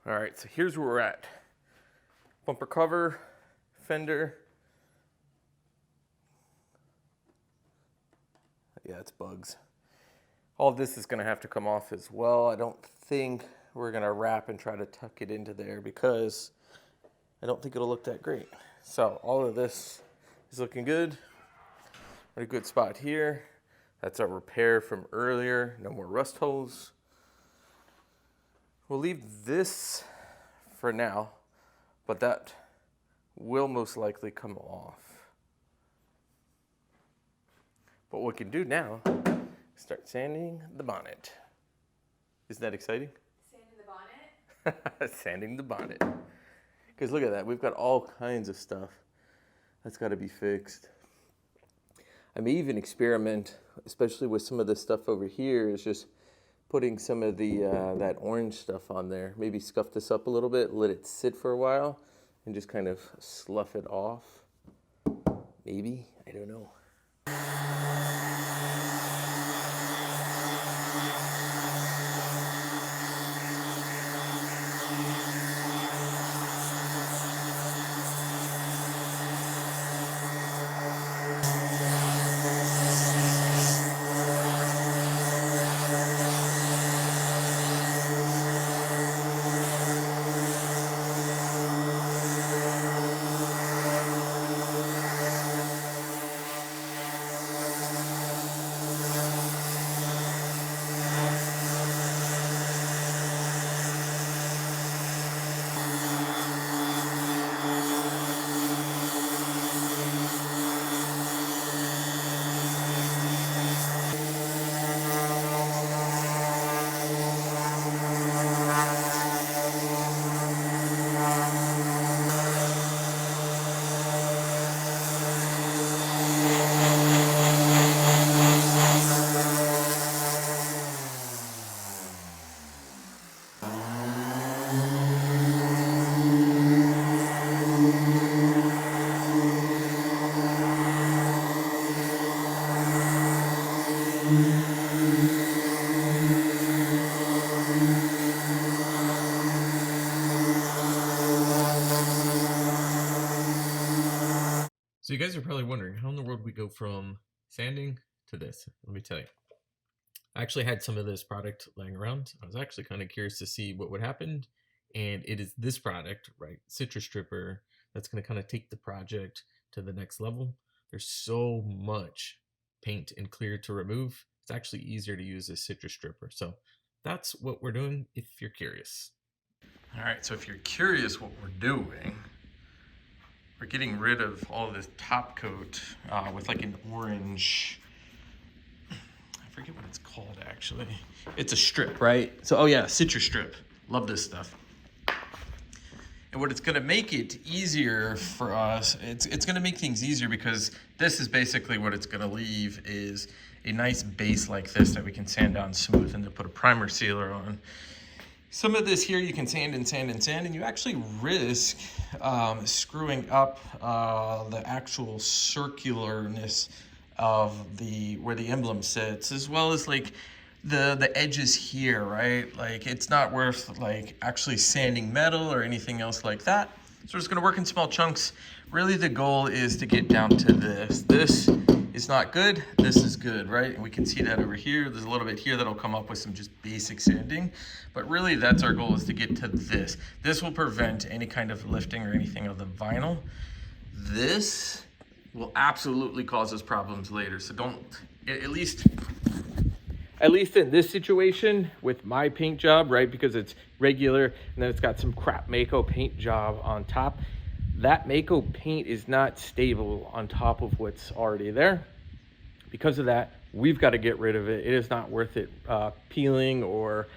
All right, so here's where we're at. Bumper cover, fender. Yeah, it's bugs. All of this is gonna have to come off as well. I don't think we're gonna wrap and try to tuck it into there because I don't think it'll look that great. So all of this is looking good. We're in a good spot here. That's our repair from earlier. No more rust holes. We'll leave this for now, but that will most likely come off. But what we can do now is start sanding the bonnet. Isn't that exciting? Sanding the bonnet? Sanding the bonnet. Because look at that, we've got all kinds of stuff that's got to be fixed. I may even experiment, especially with some of this stuff over here, is just putting some of the that orange stuff on there. Maybe scuff this up a little bit, let it sit for a while, and just kind of slough it off. Maybe, I don't know. So you guys are probably wondering, how in the world we go from sanding to this? Let me tell you. I actually had some of this product laying around. I was actually kind of curious to see what would happen. And it is this product, right, Citrus Stripper, that's going to kind of take the project to the next level. There's so much paint and clear to remove. It's actually easier to use as Citrus Stripper. So that's what we're doing if you're curious. All right, so if you're curious what we're doing, we're getting rid of all of this top coat with like an orange, I forget what it's called actually. It's a strip, right? So, oh yeah, Citrus Strip. Love this stuff. And what it's gonna make it easier for us, it's gonna make things easier because this is basically what it's gonna leave is a nice base like this that we can sand down smooth and then put a primer sealer on. Some of this here you can sand and sand and sand, and you actually risk screwing up the actual circularness of where the emblem sits, as well as like the edges here, right? Like it's not worth like actually sanding metal or anything else like that. So we're just gonna work in small chunks. Really the goal is to get down to this. This is not good, this is good, right? And we can see that over here. There's a little bit here that'll come up with some just basic sanding, but really that's our goal, is to get to this. This will prevent any kind of lifting or anything of the vinyl. This will absolutely cause us problems later, so don't, at least in this situation with my paint job, right? Because it's regular and then it's got some crap Mako paint job on top. That Mako paint is not stable on top of what's already there. Because of that, we've got to get rid of it. It is not worth it peeling or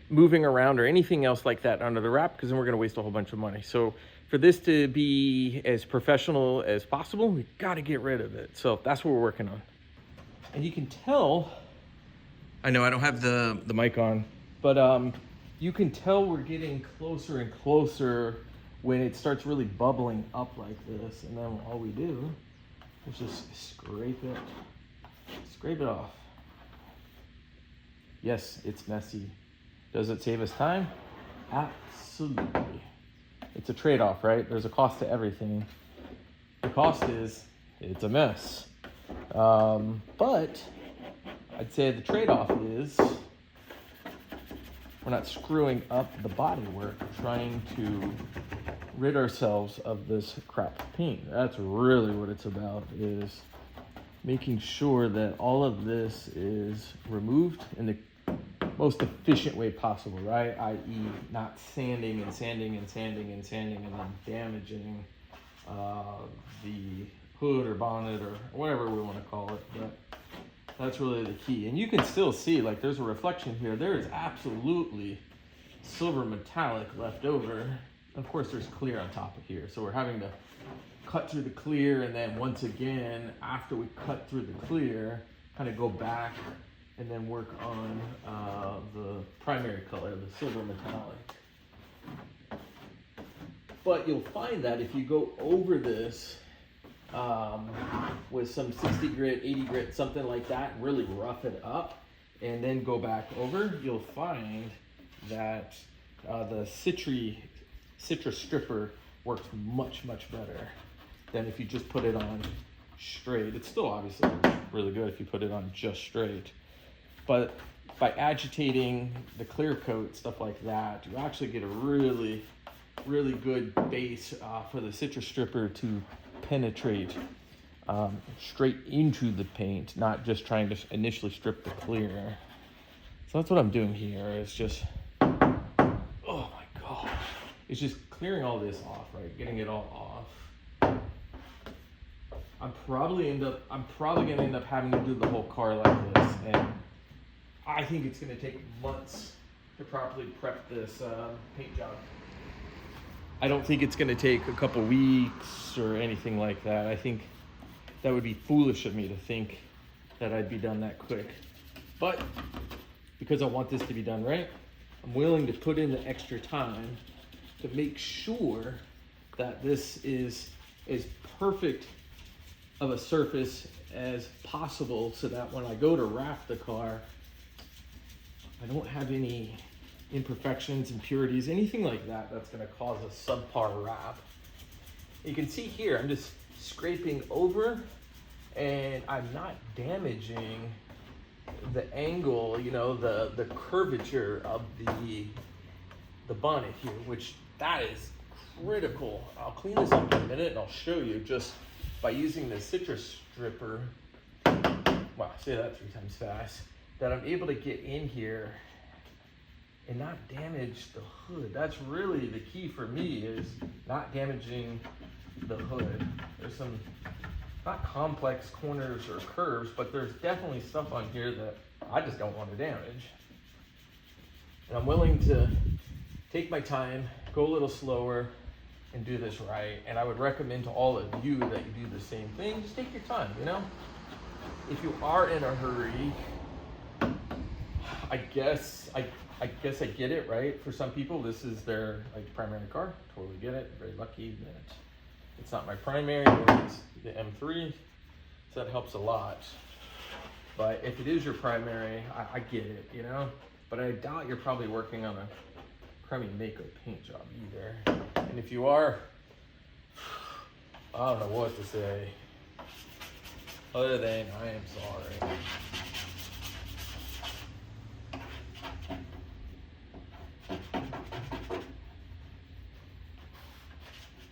moving around or anything else like that under the wrap, because then we're going to waste a whole bunch of money. So for this to be as professional as possible, we got to get rid of it. So that's what we're working on. And you can tell, I know I don't have the mic on, but you can tell we're getting closer and closer when it starts really bubbling up like this. And then all we do is just scrape it off. Yes, it's messy. Does it save us time? Absolutely. It's a trade-off, right? There's a cost to everything. The cost is it's a mess. But I'd say the trade-off is we're not screwing up the bodywork, trying to rid ourselves of this crap paint. That's really what it's about, is making sure that all of this is removed in the most efficient way possible, right? I.e. not sanding and sanding and sanding and sanding and then damaging the hood or bonnet or whatever we want to call it. But that's really the key. And you can still see, like, there's a reflection here. There is absolutely silver metallic left over. Of course, there's clear on top of here. So we're having to cut through the clear, and then once again, after we cut through the clear, kind of go back and then work on the primary color, the silver metallic. But you'll find that if you go over this with some 60 grit, 80 grit, something like that, and really rough it up, and then go back over, you'll find that the citrus stripper works much, much better than if you just put it on straight. It's still obviously really good if you put it on just straight. But by agitating the clear coat, stuff like that, you actually get a really, really good base for the citrus stripper to penetrate straight into the paint, not just trying to initially strip the clear. So that's what I'm doing here. It's just, oh my God. It's just clearing all this off, right? Getting it all off. I'm probably gonna end up having to do the whole car like this, and I think it's gonna take months to properly prep this paint job. I don't think it's gonna take a couple weeks or anything like that. I think that would be foolish of me to think that I'd be done that quick. But because I want this to be done right, I'm willing to put in the extra time to make sure that this is as perfect of a surface as possible, so that when I go to wrap the car, I don't have any imperfections, impurities, anything like that that's going to cause a subpar wrap. You can see here, I'm just scraping over, and I'm not damaging the angle, you know, the curvature of the bonnet here, which that is critical. I'll clean this up in a minute and I'll show you just by using the citrus stripper. Wow, say that 3 times fast. That I'm able to get in here and not damage the hood. That's really the key for me, is not damaging the hood. There's some not complex corners or curves, but there's definitely stuff on here that I just don't want to damage. And I'm willing to take my time, go a little slower, and do this right. And I would recommend to all of you that you do the same thing. Just take your time, you know? If you are in a hurry, I guess I get it, right? For some people, this is their primary car. Totally get it. Very lucky that it's not my primary, it's the M3, so that helps a lot. But if it is your primary, I get it, you know? But I doubt you're probably working on a crummy makeup paint job either. And if you are, I don't know what to say, other than I am sorry.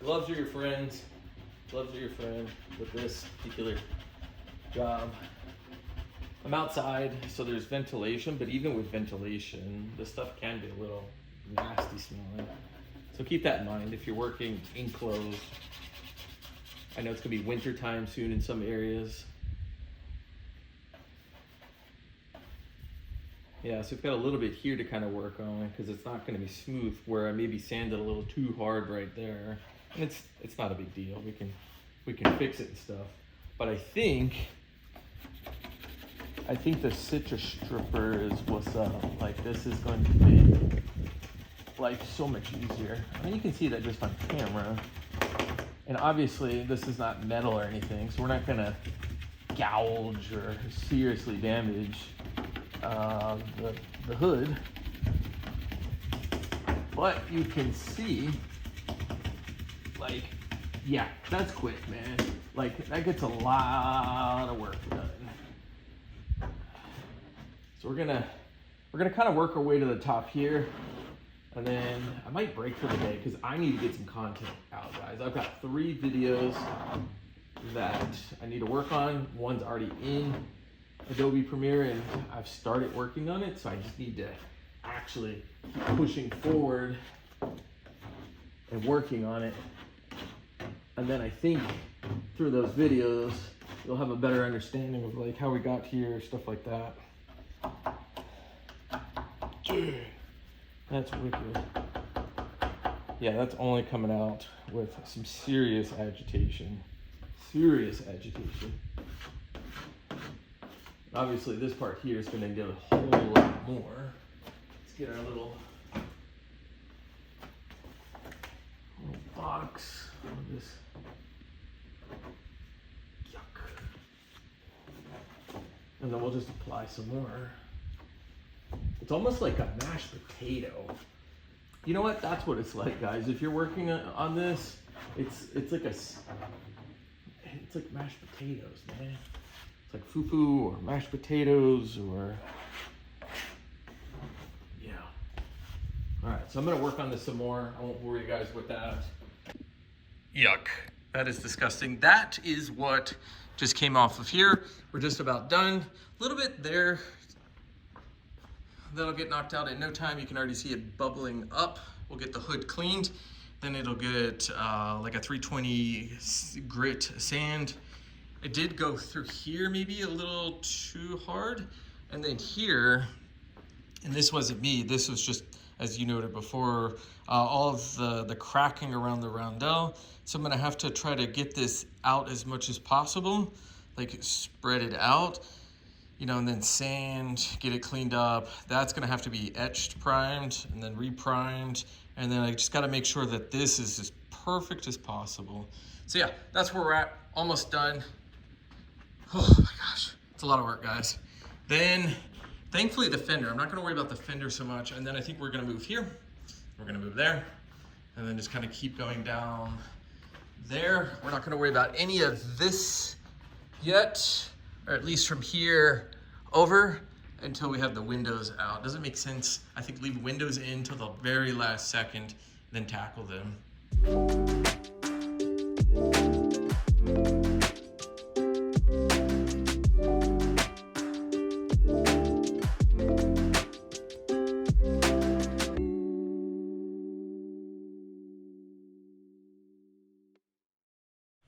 Gloves are your friends. Gloves are your friend with this particular job. I'm outside, so there's ventilation, but even with ventilation, this stuff can be a little nasty smelling. So keep that in mind if you're working enclosed. I know it's gonna be winter time soon in some areas. Yeah, so we've got a little bit here to kind of work on, because it's not gonna be smooth where I maybe sanded a little too hard right there. And it's not a big deal. We can fix it and stuff. But I think the citrus stripper is what's up. Like, this is going to be like so much easier. I mean, you can see that just on camera. And obviously this is not metal or anything, so we're not gonna gouge or seriously damage the hood. But you can see, like, yeah, that's quick, man. Like, that gets a lot of work done. So we're gonna kind of work our way to the top here, and then I might break for the day because I need to get some content out, guys. I've got 3 videos that I need to work on. One's already in Adobe Premiere and I've started working on it, so I just need to actually keep pushing forward and working on it. And then I think through those videos, you'll have a better understanding of like how we got here, stuff like that. Dude, that's wicked. Yeah, that's only coming out with some serious agitation. Serious agitation. Obviously, this part here is going to get a whole lot more. Let's get our little box of this. Yuck. And then we'll just apply some more. It's almost like a mashed potato. You know what? That's what it's like, guys. If you're working on this, it's like mashed potatoes, man. It's like fufu or mashed potatoes or, yeah. All right, so I'm gonna work on this some more. I won't bore you guys with that. Yuck. That is disgusting. That is what just came off of here. We're just about done. A little bit there. That'll get knocked out in no time. You can already see it bubbling up. We'll get the hood cleaned. Then it'll get like a 320 grit sand. It did go through here maybe a little too hard. And then here, and this wasn't me, this was just, as you noted before, all of the cracking around the roundel. So I'm gonna have to try to get this out as much as possible, like spread it out, you know, and then sand, get it cleaned up. That's gonna have to be etched, primed, and then reprimed. And then I just gotta make sure that this is as perfect as possible. So yeah, that's where we're at, almost done. Oh my gosh, it's a lot of work, guys. Then, thankfully the fender, I'm not gonna worry about the fender so much. And then I think we're gonna move here, we're gonna move there, and then just kind of keep going down there. We're not gonna worry about any of this yet, or at least from here over until we have the windows out. Doesn't make sense. I think leave windows in till the very last second, then tackle them.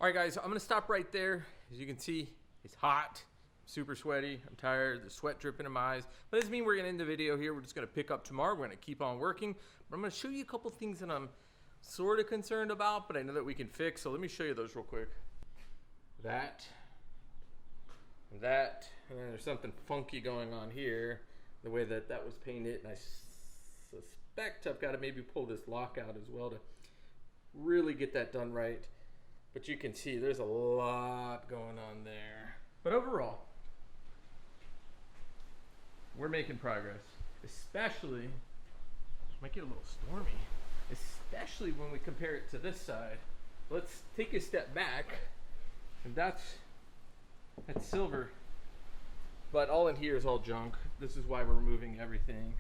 All right, guys, I'm gonna stop right there. As you can see, it's hot, super sweaty, I'm tired, there's sweat dripping in my eyes. But doesn't mean we're gonna end the video here. We're just gonna pick up tomorrow. We're gonna keep on working. But I'm gonna show you a couple things that I'm sort of concerned about, but I know that we can fix. So let me show you those real quick. That, and then there's something funky going on here, the way that that was painted. And I suspect I've gotta maybe pull this lock out as well to really get that done right. But you can see there's a lot going on there. But overall, we're making progress, especially, might get a little stormy, especially when we compare it to this side. Let's take a step back, and that's silver. But all in here is all junk. This is why we're removing everything.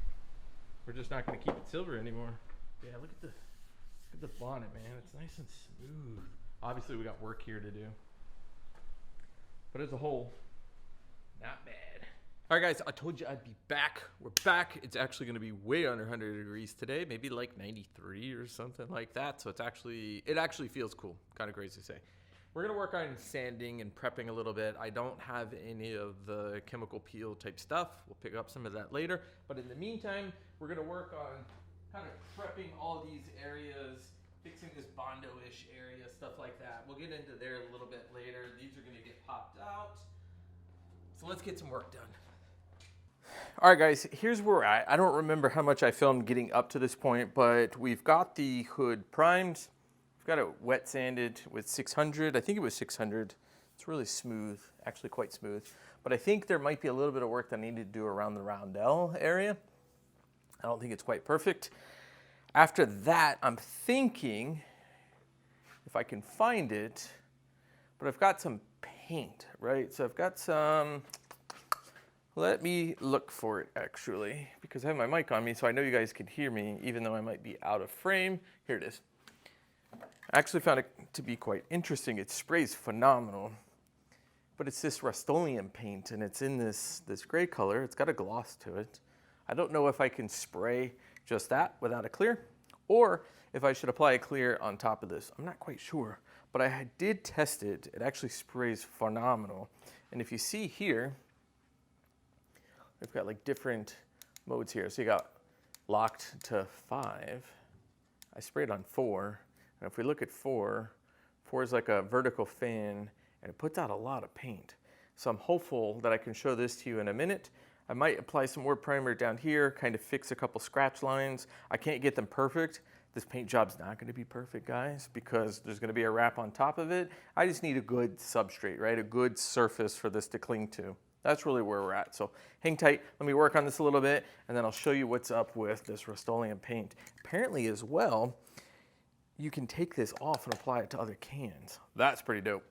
We're just not gonna keep it silver anymore. Yeah, look at the bonnet, man. It's nice and smooth. Obviously, we got work here to do. But as a whole, not bad. All right, guys, I told you I'd be back. We're back. It's actually going to be way under 100 degrees today, maybe like 93 or something like that. So it actually feels cool. Kind of crazy to say. We're going to work on sanding and prepping a little bit. I don't have any of the chemical peel type stuff. We'll pick up some of that later. But in the meantime, we're going to work on kind of prepping all these areas, fixing this Bondo-ish area, stuff like that. We'll get into there a little bit later. These are gonna get popped out. So let's get some work done. All right, guys, here's where we're at. I don't remember how much I filmed getting up to this point, but we've got the hood primed. We've got it wet sanded with 600. I think it was 600. It's really smooth, actually quite smooth. But I think there might be a little bit of work that I need to do around the roundel area. I don't think it's quite perfect. After that, I'm thinking if I can find it, but I've got some paint, right? So I've got some, let me look for it actually, because I have my mic on me, so I know you guys can hear me, even though I might be out of frame. Here it is. I actually found it to be quite interesting. It sprays phenomenal, but it's this Rust-Oleum paint, and it's in this gray color. It's got a gloss to it. I don't know if I can spray just that without a clear, or if I should apply a clear on top of this. I'm not quite sure, but I did test it. It actually sprays phenomenal. And if you see here, we've got like different modes here. So you got locked to 5. I sprayed on 4. And if we look at 4 is like a vertical fan, and it puts out a lot of paint. So I'm hopeful that I can show this to you in a minute. I might apply some more primer down here, kind of fix a couple scratch lines. I can't get them perfect. This paint job's not gonna be perfect, guys, because there's gonna be a wrap on top of it. I just need a good substrate, right? A good surface for this to cling to. That's really where we're at. So hang tight, let me work on this a little bit, and then I'll show you what's up with this Rust-Oleum paint. Apparently as well, you can take this off and apply it to other cans. That's pretty dope.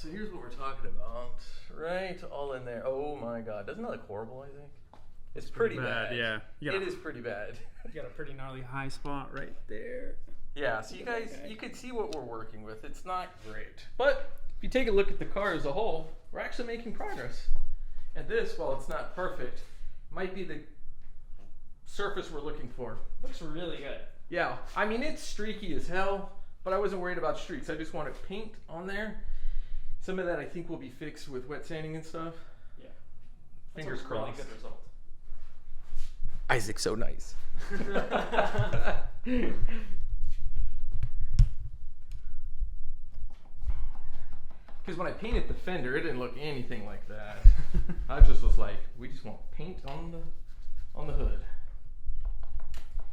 So here's what we're talking about, right? All in there. Oh my God, doesn't that look horrible, I think? It's pretty bad. Yeah. It is pretty bad. You got a pretty gnarly high spot right there. Yeah, so you guys, you can see what we're working with. It's not great. But if you take a look at the car as a whole, we're actually making progress. And this, while it's not perfect, might be the surface we're looking for. Looks really good. Yeah, I mean, it's streaky as hell, but I wasn't worried about streaks. I just wanted paint on there. Some of that I think will be fixed with wet sanding and stuff. Yeah. Fingers crossed. Really good result. Isaac's so nice. Because when I painted the fender, it didn't look anything like that. I just was like, we just want paint on the hood.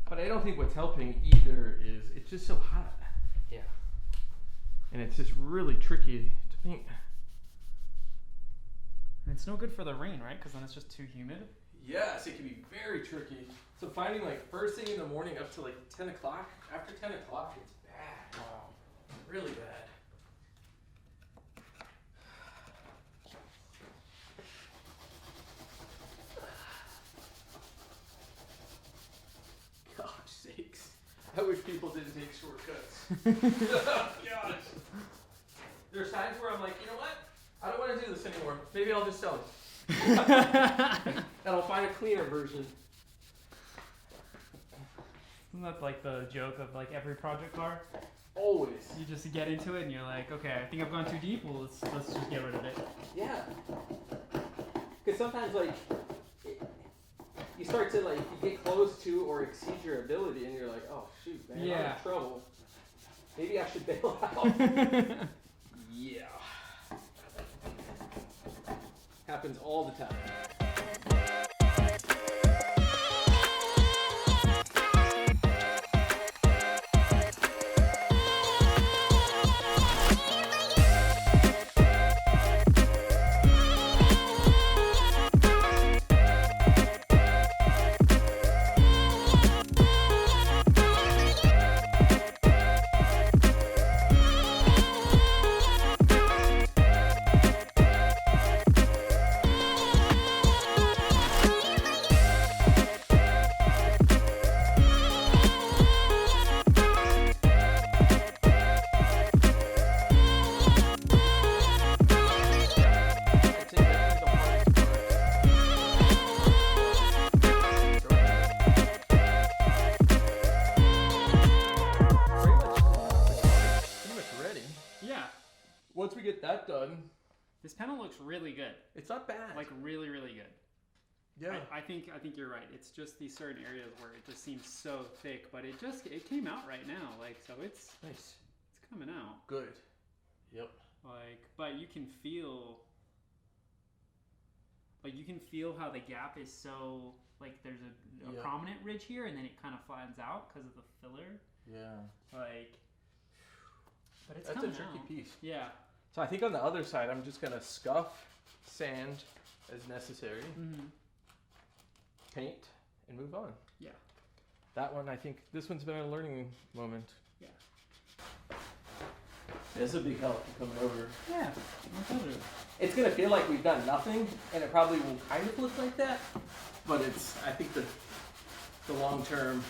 But I don't think what's helping either is it's just so hot. Yeah. And it's just really tricky to paint. And it's no good for the rain, right? Because then it's just too humid. Yes, it can be very tricky. So finding like first thing in the morning up to like 10 o'clock, after 10 o'clock, it's bad. Wow. Really bad. Gosh sakes. I wish people didn't take shortcuts. Gosh. There's times where I'm like, you know what? I don't want to do this anymore. Maybe I'll just sell it. And I'll find a cleaner version. Isn't that like the joke of like every project car? Always. You just get into it and you're like, okay, I think I've gone too deep. Well, let's just get rid of it. Yeah. Because sometimes like you start to like you get close to or exceed your ability, and you're like, oh shoot, man, I'm in trouble. Maybe I should bail out. Yeah. Happens all the time. get that done. This panel looks really good. It's not bad. Like really, really good. yeah. I think you're right. It's just these certain areas where it just seems so thick, but it came out right now. Like, so it's Nice. coming out. Good. Yep. Like, but you can feel how the gap is so, like, there's a Yeah. prominent ridge here, and then it kind of flattens out because of the filler. Yeah. Like, but it's That's a coming tricky out. piece. Yeah. So I think on the other side, I'm just gonna scuff, sand as necessary, Mm-hmm. paint, and move on. Yeah. That one, I think, this one's been a learning moment. Yeah. It's a big help coming over. Yeah. My pleasure. It's gonna feel like we've done nothing, and it probably will kind of look like that, but it's, I think the long term,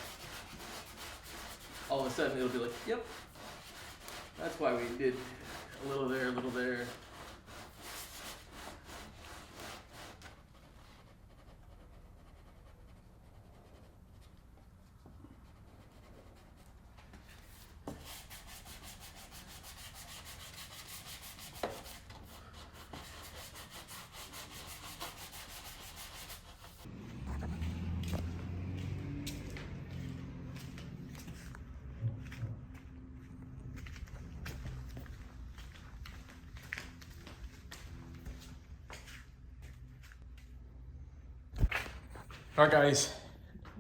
all of a sudden it'll be like, yep, that's why we did a little there, a little there. All right, guys.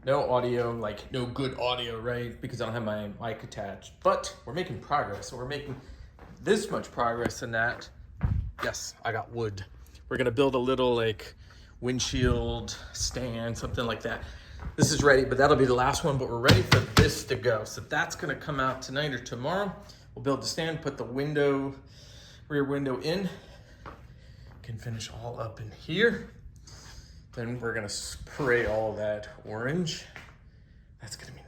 No audio, like no good audio, right? Because I don't have my mic attached. But we're making progress. So we're making this much progress in that. Yes, I got wood. We're gonna build a little like windshield stand, something like that. This is ready, but that'll be the last one. But we're ready for this to go. So that's gonna come out tonight or tomorrow. We'll build the stand, put the rear window in. Can finish all up in here. Then we're gonna spray all that orange. That's gonna be